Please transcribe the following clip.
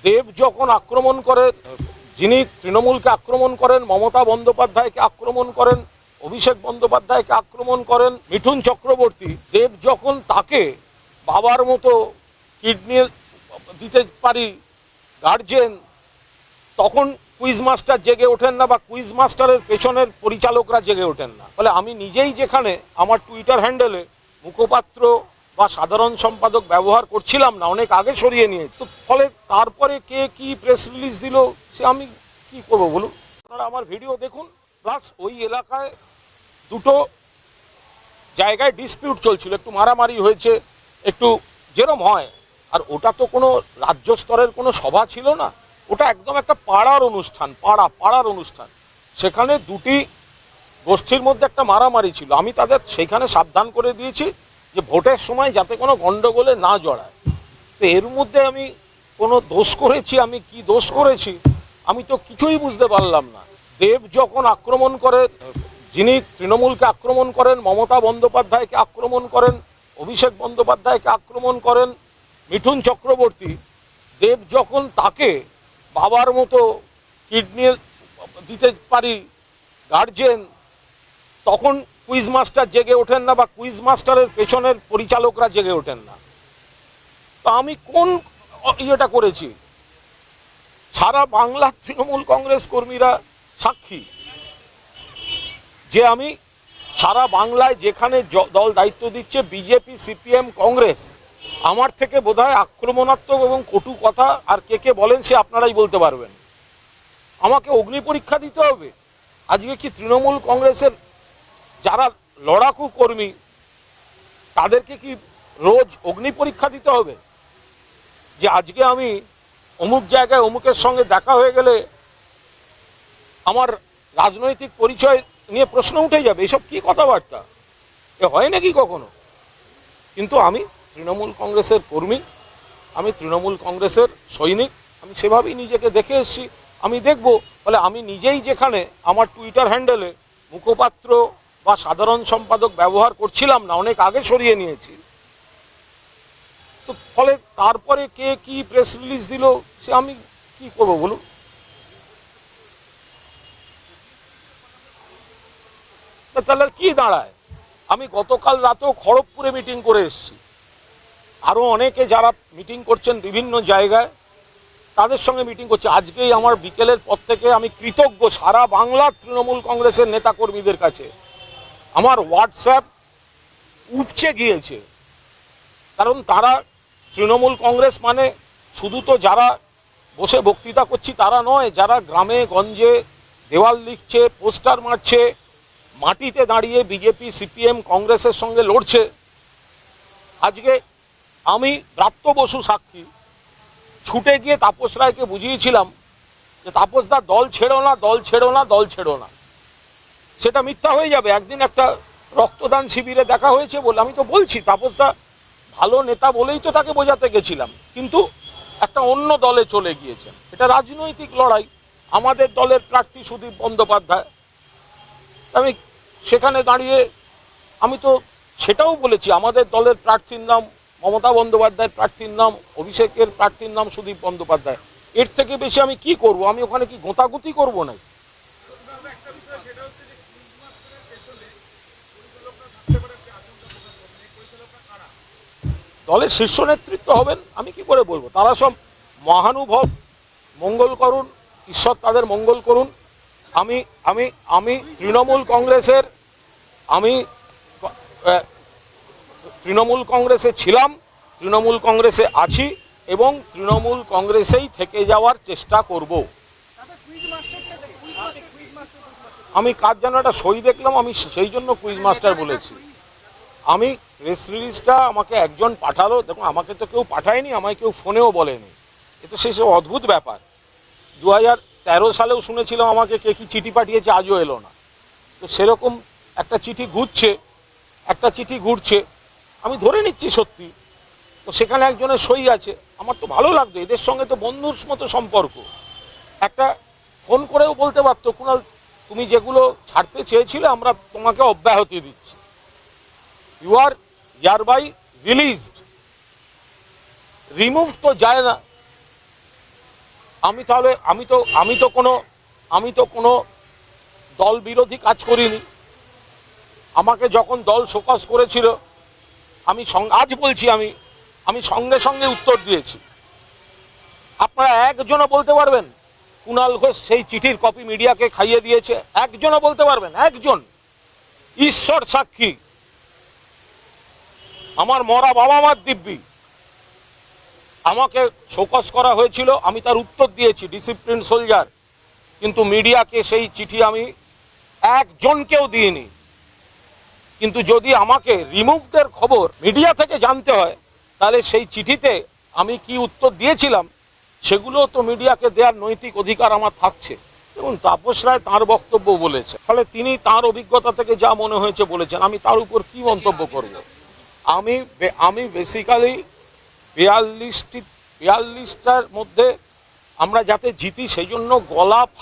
দেব যখন আক্রমণ করে, যিনি তৃণমূলকে আক্রমণ করেন, মমতা বন্দ্যোপাধ্যায়কে আক্রমণ করেন, অভিষেক বন্দ্যোপাধ্যায়কে আক্রমণ করেন, মিঠুন চক্রবর্তী, দেব যখন তাকে বাবার মতো কিডনি দিতে পারি গার্জেন, তখন কুইজ মাস্টার জেগে ওঠেন না, বা কুইজ মাস্টারের পেছনের পরিচালকরা জেগে ওঠেন না। ফলে আমি নিজেই যেখানে আমার টুইটার হ্যান্ডেলে মুখপাত্র বা সাধারণ সম্পাদক ব্যবহার করছিলাম না, অনেক আগে সরিয়ে নিয়ে, তো ফলে তারপরে কে কি প্রেস রিলিজ দিল সে আমি কি করব বলুন। আপনারা আমার ভিডিও দেখুন। প্লাস ওই এলাকায় দুটো জায়গায় ডিসপিউট চলছিল, একটু মারামারি হয়েছে, একটু যেরম হয়। আর ওটা তো কোনো রাজ্য স্তরের কোনো সভা ছিল না, ওটা একদম একটা পাড়ার অনুষ্ঠান, পাড়ার অনুষ্ঠান। সেখানে দুটি গোষ্ঠীর মধ্যে একটা মারামারি ছিল। আমি তাদের সেখানে সাবধান করে দিয়েছি যে ভোটের সময় যাতে কোনো গণ্ডগোলে না জড়ায়। তো এর মধ্যে আমি কোনো দোষ করেছি, আমি কি দোষ করেছি আমি তো কিছুই বুঝতে পারলাম না। দেব যখন আক্রমণ করে, যিনি তৃণমূলকে আক্রমণ করেন, মমতা বন্দ্যোপাধ্যায়কে আক্রমণ করেন, অভিষেক বন্দ্যোপাধ্যায়কে আক্রমণ করেন, মিঠুন চক্রবর্তী, দেব যখন তাকে বাবার মতো কিডনি দিতে পারি গার্জেন, তখন কুইজ মাস্টার জেগে ওঠেন না, বা কুইজ মাস্টারের পেছনের পরিচালকরা জেগে ওঠেন না। তো আমি কোন ইয়েটা করেছি? সারা বাংলার তৃণমূল কংগ্রেস কর্মীরা সাক্ষী যে আমি সারা বাংলায় যেখানে দল দায়িত্ব দিচ্ছে, বিজেপি, সিপিএম, কংগ্রেস, আমার থেকে বোধহয় আক্রমণাত্মক এবং কটু কথা আর কে কে বলেন সে আপনারাই বলতে পারবেন। আমাকে অগ্নি পরীক্ষা দিতে হবে? আজকে কি তৃণমূল কংগ্রেসের যারা লড়াকু কর্মী তাদেরকে কি রোজ অগ্নি পরীক্ষা দিতে হবে? যে আজকে আমি অমুক জায়গায় অমুকের সঙ্গে দেখা হয়ে গেলে আমার রাজনৈতিক পরিচয় নিয়ে প্রশ্ন উঠে যাবে? এসব কি কথাবার্তা? এ হয় নাকি কখনো? কিন্তু আমি তৃণমূল কংগ্রেসের কর্মী, আমি তৃণমূল কংগ্রেসের সৈনিক, আমি সেভাবেই নিজেকে দেখে এসেছি, আমি দেখব। ফলে আমি নিজেই যেখানে আমার টুইটার হ্যান্ডেলে মুখপাত্র বা সাধারণ সম্পাদক ব্যবহার করছিলাম না, অনেক আগে সরিয়ে নিয়েছি। তো ফলে তারপরে কে কি প্রেস রিলিজ দিল সে আমি কি করব বলুন। তাহলে কি দাঁড়ায়? আমি গতকাল রাতেও খড়গপুরে মিটিং করে এসেছি, আরও অনেকে যারা মিটিং করছেন বিভিন্ন জায়গায় তাদের সঙ্গে মিটিং করছে। আজকেই আমার বিকেলের পর থেকে আমি কৃতজ্ঞ সারা বাংলার তৃণমূল কংগ্রেসের নেতাকর্মীদের কাছে। আমার হোয়াটসঅ্যাপ উপচে গিয়েছে, কারণ তারা তৃণমূল কংগ্রেস মানে শুধু তো যারা বসে বক্তৃতা করছি তারা নয়, যারা গ্রামে গঞ্জে দেওয়াল লিখছে, পোস্টার মারছে, মাটিতে দাঁড়িয়ে বিজেপি, সিপিএম, কংগ্রেসের সঙ্গে লড়ছে। আজকে আমি ব্রাত্য বসু সাক্ষী, ছুটে গিয়ে তাপস রায়কে বুঝিয়েছিলাম যে তাপসদা দল ছেড়ো না, দল ছেড়ো না, দল ছেড়ো না। সেটা মিথ্যা হয়ে যাবে। একদিন একটা রক্তদান শিবিরে দেখা হয়েছে বলে আমি তো বলছি, তাপসদা ভালো নেতা বলেই তো তাকে বোঝাতে গেছিলাম, কিন্তু একটা অন্য দলে চলে গিয়েছেন। এটা রাজনৈতিক লড়াই। আমাদের দলের প্রার্থী সুদীপ বন্দ্যোপাধ্যায়, আমি সেখানে দাঁড়িয়ে আমি তো সেটাও বলেছি, আমাদের দলের প্রার্থীর নাম মমতা বন্দ্যোপাধ্যায়ের, প্রার্থীর নাম অভিষেকের, প্রার্থীর নাম সুদীপ বন্দ্যোপাধ্যায়। এর থেকে বেশি আমি কি করব? আমি ওখানে কি গোঁতাগুতি করবো না? দলের শীর্ষ নেতৃত্ব হবেন, আমি কি করে বলবো? তারা সব মহানুভব, মঙ্গল করুন, ঈশ্বর তাদের মঙ্গল করুন। আমি আমি আমি তৃণমূল কংগ্রেসের, আমি তৃণমূল কংগ্রেসে ছিলাম, তৃণমূল কংগ্রেসে আছি এবং তৃণমূল কংগ্রেসেই থেকে যাওয়ার চেষ্টা করব। আমি কাজ যেন একটা সই দেখলাম, আমি সেই জন্য কুইজ মাস্টার বলেছি। আমি প্রেস রিলিজটা আমাকে একজন পাঠালো, দেখুন আমাকে তো কেউ পাঠায়নি, আমায় কেউ ফোনেও বলেনি। এ তো সেই সব অদ্ভুত ব্যাপার। 2013 সালেও শুনেছিলাম আমাকে কে কি চিঠি পাঠিয়েছে, আজও এলো না। তো সেরকম একটা চিঠি ঘুরছে, আমি ধরে নিচ্ছি সত্যি। তো সেখানে একজনের সই আছে, আমার তো ভালো লাগতো, এদের সঙ্গে তো বন্ধুর মতো সম্পর্ক। একটা ফোন করেও বলতে পারতো, কুণাল তুমি যেগুলো ছাড়তে চেয়েছিলে আমরা তোমাকে অব্যাহতি দিচ্ছি, ইউ আর ইয়ারবাই রিলিজড। রিমুভ তো যায় না, আমি তো কোনো দল বিরোধী কাজ করিনি। আমাকে যখন দল শোকজ করেছিল আজ বলছি আমি সঙ্গে সঙ্গে উত্তর দিয়েছি। আপনারা একজনও বলতে পারবেন কুণাল ঘোষ সেই চিঠির কপি মিডিয়াকে খাইয়ে দিয়েছে? একজনও বলতে পারবেন? একজন? ঈশ্বর সাক্ষী, আমার মরা বাবা মার দিব্যি, আমাকে শোকজ করা হয়েছিল, আমি তার উত্তর দিয়েছি ডিসিপ্লিন সোলজার, কিন্তু মিডিয়াকে সেই চিঠি আমি একজনকেও দিইনি। কিন্তু যদি আমাকে রিমুভদের খবর মিডিয়া থেকে জানতে হয়, তাহলে সেই চিঠিতে আমি কি উত্তর দিয়েছিলাম সেগুলো তো মিডিয়াকে দেওয়ার নৈতিক অধিকার আমার থাকছে। দেখুন, তাপস রায় তাঁর বক্তব্য বলেছে, ফলে তিনি তাঁর অভিজ্ঞতা থেকে যা মনে হয়েছে বলেছেন, আমি তার উপর কি মন্তব্য করব? আমি বেসিক্যালি 42টার মধ্যে আমরা যাতে জিতি সেই জন্য গলা